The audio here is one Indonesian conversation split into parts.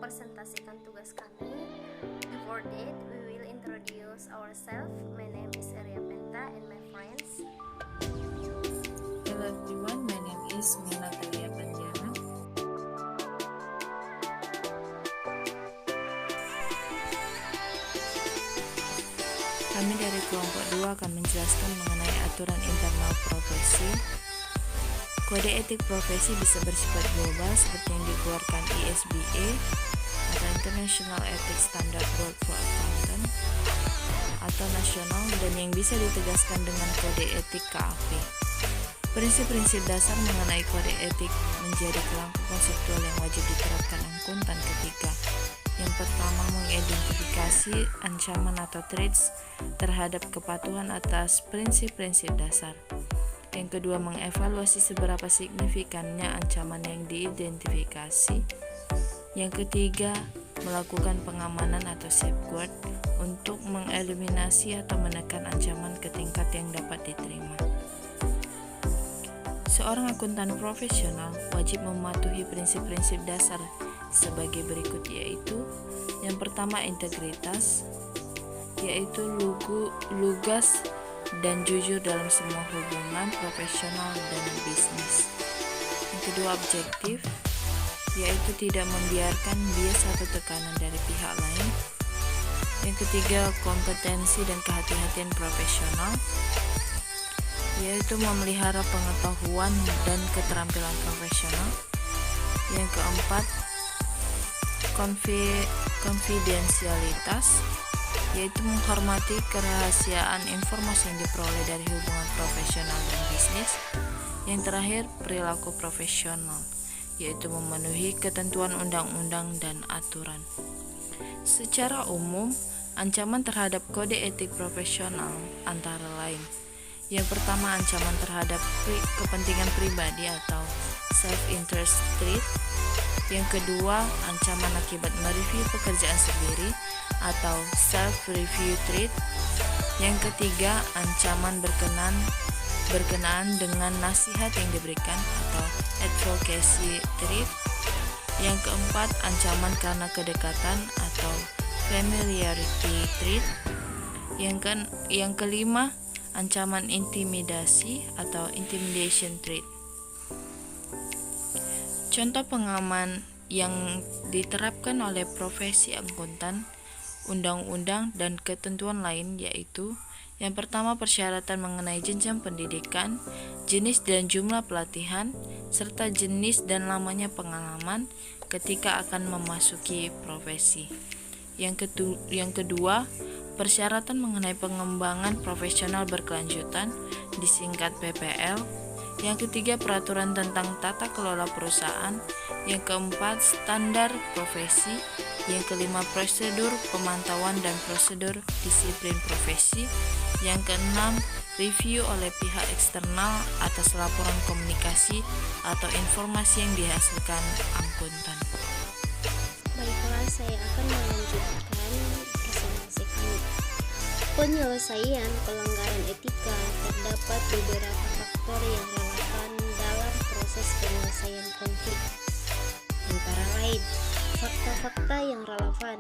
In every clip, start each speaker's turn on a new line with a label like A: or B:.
A: mempresentasikan tugas kami. Before that, we will introduce ourselves. My name is Arya Penta and my friends.
B: Hello everyone, my name is Mila Galia Panjana. Kami dari kelompok 2 akan menjelaskan mengenai aturan internal profesi. Kode etik profesi bisa bersifat global seperti yang dikeluarkan ISBA atau International Ethics Standard Board for Accountant, atau nasional dan yang bisa ditegaskan dengan kode etik KAP. Prinsip-prinsip dasar mengenai kode etik menjadi kerangka konseptual yang wajib diterapkan akuntan ketika yang pertama mengidentifikasi ancaman atau threats terhadap kepatuhan atas prinsip-prinsip dasar. Yang kedua, mengevaluasi seberapa signifikannya ancaman yang diidentifikasi. Yang ketiga, melakukan pengamanan atau safeguard untuk mengeliminasi atau menekan ancaman ke tingkat yang dapat diterima. Seorang akuntan profesional wajib mematuhi prinsip-prinsip dasar sebagai berikut, yaitu yang pertama integritas, yaitu lugas dan jujur dalam semua hubungan profesional dan bisnis. Yang kedua objektif, yaitu tidak membiarkan bias atau tekanan dari pihak lain. Yang ketiga kompetensi dan kehati-hatian profesional, yaitu memelihara pengetahuan dan keterampilan profesional. Yang keempat konfidensialitas, yaitu menghormati kerahasiaan informasi yang diperoleh dari hubungan profesional dan bisnis. Yang terakhir, perilaku profesional, yaitu memenuhi ketentuan undang-undang dan aturan. Secara umum, ancaman terhadap kode etik profesional antara lain: yang pertama, ancaman terhadap kepentingan pribadi atau self-interest threat. Yang kedua, ancaman akibat mereview pekerjaan sendiri atau self-review threat. Yang ketiga, ancaman berkenaan dengan nasihat yang diberikan atau advocacy threat. Yang keempat, ancaman karena kedekatan atau familiarity threat. Yang kelima, ancaman intimidasi atau intimidation threat. Contoh pengaman yang diterapkan oleh profesi akuntan, undang-undang, dan ketentuan lain yaitu: yang pertama, persyaratan mengenai jenjang pendidikan, jenis dan jumlah pelatihan, serta jenis dan lamanya pengalaman ketika akan memasuki profesi. Yang kedua, persyaratan mengenai pengembangan profesional berkelanjutan, disingkat PPL. Yang ketiga, peraturan tentang tata kelola perusahaan. Yang keempat, standar profesi. Yang kelima, prosedur pemantauan dan prosedur disiplin profesi. Yang keenam, review oleh pihak eksternal atas laporan komunikasi atau informasi yang dihasilkan akuntan.
A: Baiklah, saya akan melanjutkan presentasi kami. Penyelesaian pelanggaran etika terdapat beberapa faktor yang relevan dalam proses penyelesaian konflik. Antara lain, fakta-fakta yang relevan,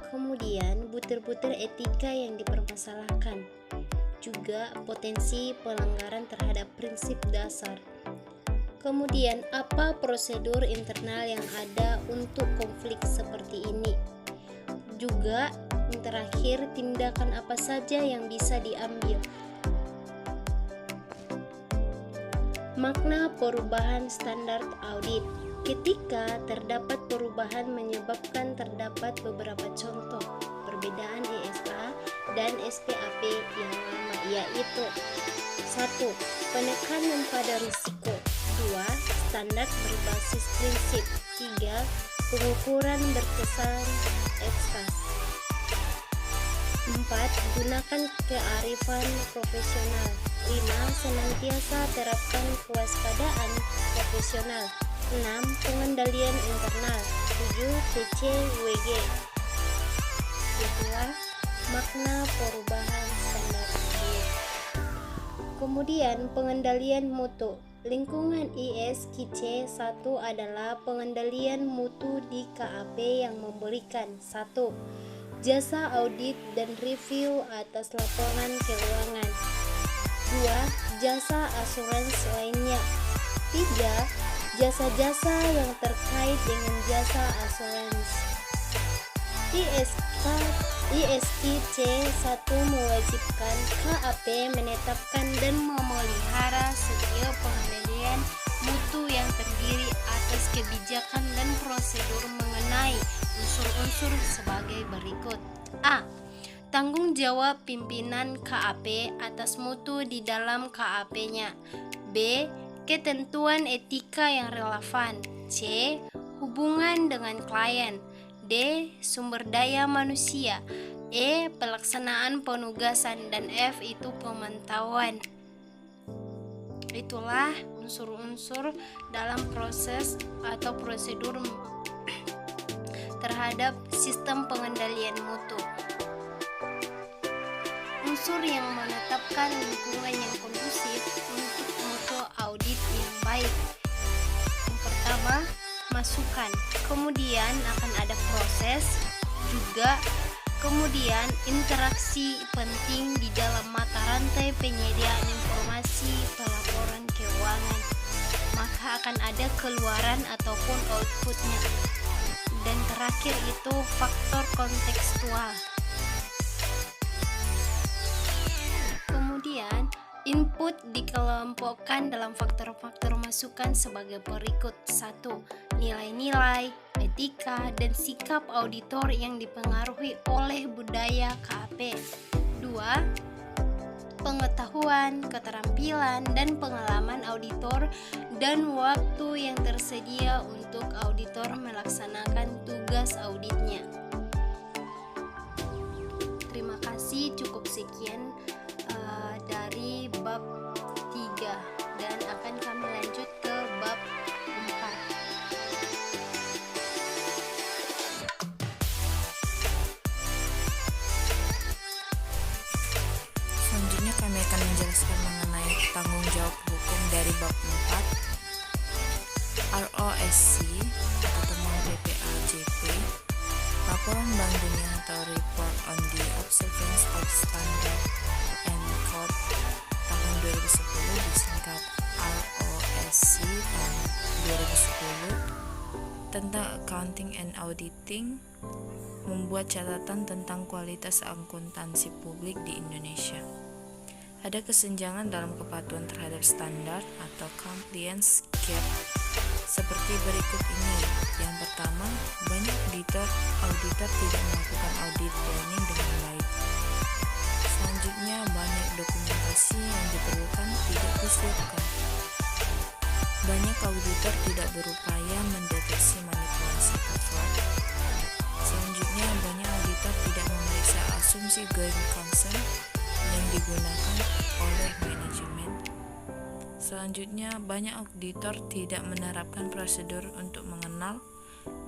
A: kemudian butir-butir etika yang dipermasalahkan, juga potensi pelanggaran terhadap prinsip dasar. Kemudian, apa prosedur internal yang ada untuk konflik seperti ini? Juga yang terakhir, tindakan apa saja yang bisa diambil. Makna perubahan standar audit. Ketika terdapat perubahan menyebabkan terdapat beberapa contoh perbedaan ESA dan SPAP yang lama, yaitu 1. Penekanan pada risiko. 2. Standar berbasis prinsip. 3. Pengukuran berkesan ekstra. 4. Gunakan kearifan profesional. 5. Senantiasa terapkan kewaspadaan profesional. 6. Pengendalian internal. 7. PCWG. Itulah makna perubahan standar audit. Kemudian pengendalian mutu. Lingkungan ISKC 1 adalah pengendalian mutu di KAP yang memberikan 1. Jasa audit dan review atas laporan keuangan. 2. Jasa asuransi lainnya. 3. Jasa-jasa yang terkait dengan jasa asuransi. ISKC 1 mewajibkan KAP menetapkan dan memelihara setiap pengendalian mutu yang terdiri atas kebijakan dan prosedur mengenai unsur-unsur sebagai berikut. A. Tanggung jawab pimpinan KAP atas mutu di dalam KAP-nya. B. Ketentuan etika yang relevan. C. Hubungan dengan klien. D. Sumber daya manusia. E. Pelaksanaan penugasan. Dan F itu pemantauan. Itulah unsur-unsur dalam proses atau prosedur terhadap sistem pengendalian mutu. Unsur yang menetapkan lingkungan yang kondusif untuk mutu audit yang baik. Yang pertama, masukan. Kemudian akan ada proses juga. Kemudian interaksi penting di dalam mata rantai penyediaan informasi pelaporan keuangan. Maka akan ada keluaran ataupun outputnya. Dan terakhir itu faktor kontekstual. Kemudian input dikelompokkan dalam faktor-faktor masukan sebagai berikut. 1. Nilai-nilai, etika, dan sikap auditor yang dipengaruhi oleh budaya KAP. 2. Pengetahuan, keterampilan, dan pengalaman auditor dan waktu yang tersedia untuk auditor melaksanakan tugas auditnya. Terima kasih, cukup sekian dari bab 3 dan akan kami lanjut ke bab 4.
B: Selanjutnya kami akan menjelaskan mengenai tanggung jawab hukum dari bab 4. ROSC atau temuan PPAJP, laporan Bank Dunia atau Report on the Observance of Standard and Code tahun 2010 disingkat ROSC tahun 2010 tentang accounting and auditing membuat catatan tentang kualitas akuntansi publik di Indonesia. Ada kesenjangan dalam kepatuhan terhadap standar atau compliance gap seperti berikut ini. Yang pertama, banyak auditor tidak melakukan audit planning dengan baik. Selanjutnya, banyak dokumentasi yang diperlukan tidak disiapkan. Banyak auditor tidak berupaya mendeteksi manipulasi password. Selanjutnya, banyak auditor tidak memeriksa asumsi going concern yang digunakan oleh manajemen. Selanjutnya, banyak auditor tidak menerapkan prosedur untuk mengenal,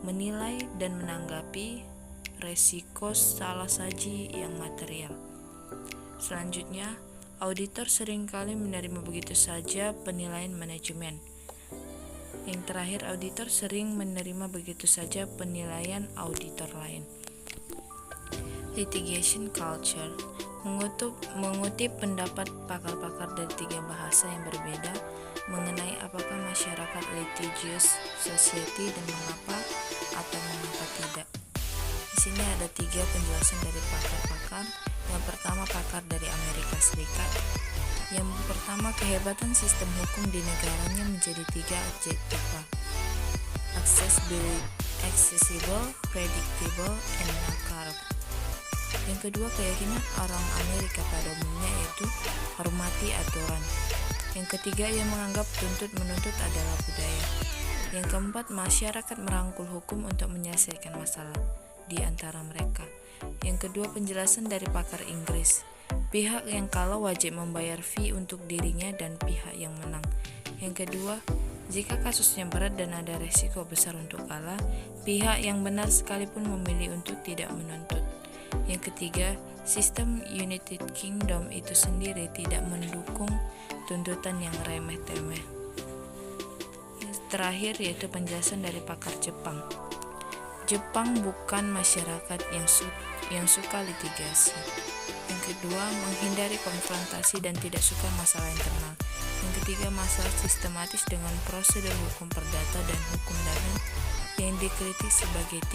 B: menilai, dan menanggapi resiko salah saji yang material. Selanjutnya, auditor seringkali menerima begitu saja penilaian manajemen. Yang terakhir, auditor sering menerima begitu saja penilaian auditor lain. Litigation culture mengutip pendapat pakar-pakar dari 3 bahasa yang berbeda mengenai apakah masyarakat litigious society dan mengapa atau mengapa tidak. Di sini ada 3 penjelasan dari pakar-pakar. Yang pertama, pakar dari Amerika Serikat. Yang pertama, kehebatan sistem hukum di negaranya menjadi 3 adjektif: accessible, predictable, and non-corrupt. Yang kedua, keyakinan orang Amerika pada umumnya yaitu hormati aturan. Yang ketiga, ia menganggap menuntut adalah budaya. Yang keempat, masyarakat merangkul hukum untuk menyelesaikan masalah di antara mereka. Yang kedua, penjelasan dari pakar Inggris. Pihak yang kalah wajib membayar fee untuk dirinya dan pihak yang menang. Yang kedua, jika kasusnya berat dan ada resiko besar untuk kalah, pihak yang benar sekalipun memilih untuk tidak menuntut. Yang ketiga, sistem United Kingdom itu sendiri tidak mendukung tuntutan yang remeh-temeh. terakhir yaitu penjelasan dari pakar Jepang. Jepang bukan masyarakat yang suka litigasi. Yang kedua, menghindari konfrontasi dan tidak suka masalah internal. Yang ketiga, masalah sistematis dengan prosedur hukum perdata dan hukum dalam yang dikritik sebagai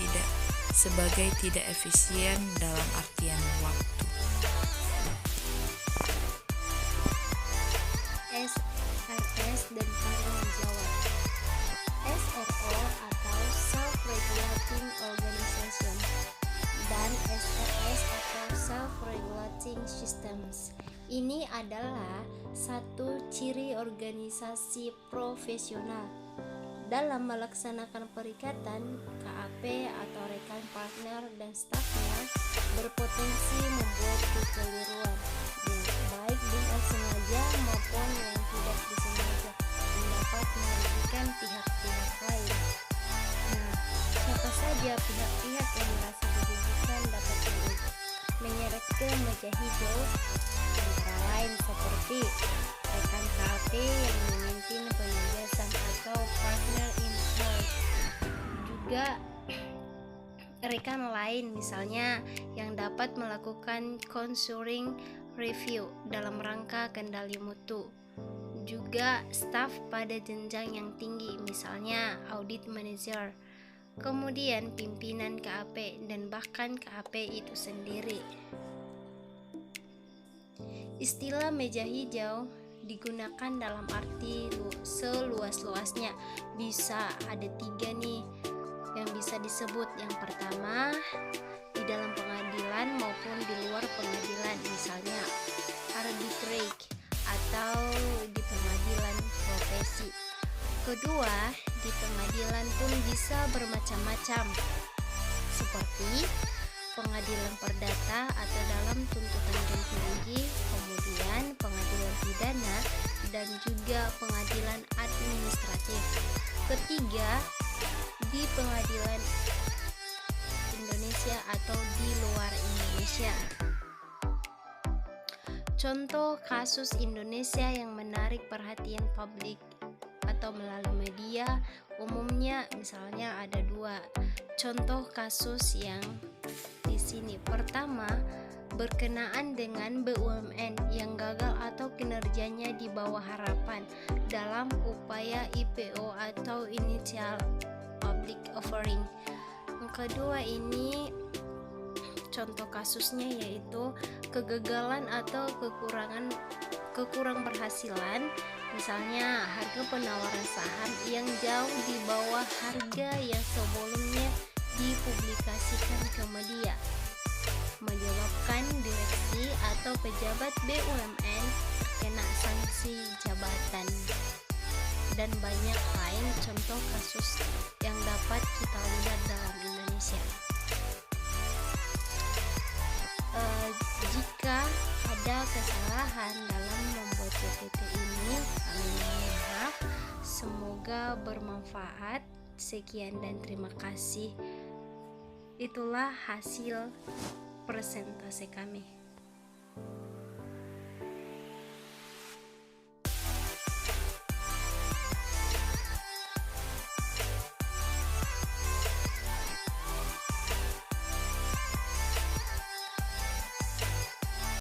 B: tidak efisien dalam artian waktu.
A: SRS dan tanggung jawab. SRO atau Self-Regulating Organization dan SRS atau Self-Regulating Systems. Ini adalah satu ciri organisasi profesional dalam melaksanakan perikatan. KAP atau rekan partner dan stafnya berpotensi membuat kekeliruan baik dengan sengaja maupun yang tidak disengaja yang dapat merugikan pihak-pihak lain. Siapa saja pihak-pihak yang merasa dirugikan dapat menyeret ke meja hijau, antara lain seperti rekan KAP yang memimpin penugasan atau partner in charge, juga rekan lain misalnya yang dapat melakukan counseling review dalam rangka kendali mutu, juga staf pada jenjang yang tinggi misalnya audit manager, kemudian pimpinan KAP dan bahkan KAP itu sendiri. Istilah meja hijau digunakan dalam arti seluas-luasnya. Bisa ada 3 nih yang bisa disebut. Yang pertama, di dalam pengadilan maupun di luar pengadilan, misalnya arbitrage atau di pengadilan profesi. Kedua, di pengadilan pun bisa bermacam-macam, seperti pengadilan perdata atau dalam tuntutan yang tinggi, kemudian pengadilan pidana, dan juga pengadilan administratif. Ketiga, di pengadilan Indonesia atau di luar Indonesia. Contoh kasus Indonesia yang menarik perhatian publik atau melalui media umumnya misalnya ada 2 contoh kasus yang di sini. Pertama, berkenaan dengan BUMN yang gagal atau kinerjanya di bawah harapan dalam upaya IPO atau Initial Public Offering. Yang kedua ini contoh kasusnya yaitu kegagalan atau kekurang berhasilan, misalnya harga penawaran saham yang jauh di bawah harga yang sebelumnya dipublikasikan ke media, menyebabkan direksi atau pejabat BUMN terkena sanksi jabatan, dan banyak lain contoh kasus yang dapat kita lihat dalam Indonesia. Jika ada kesalahan dalam membuat PPT ini, kami mohon maaf. Semoga bermanfaat. Sekian dan terima kasih. Itulah hasil presentasi kami.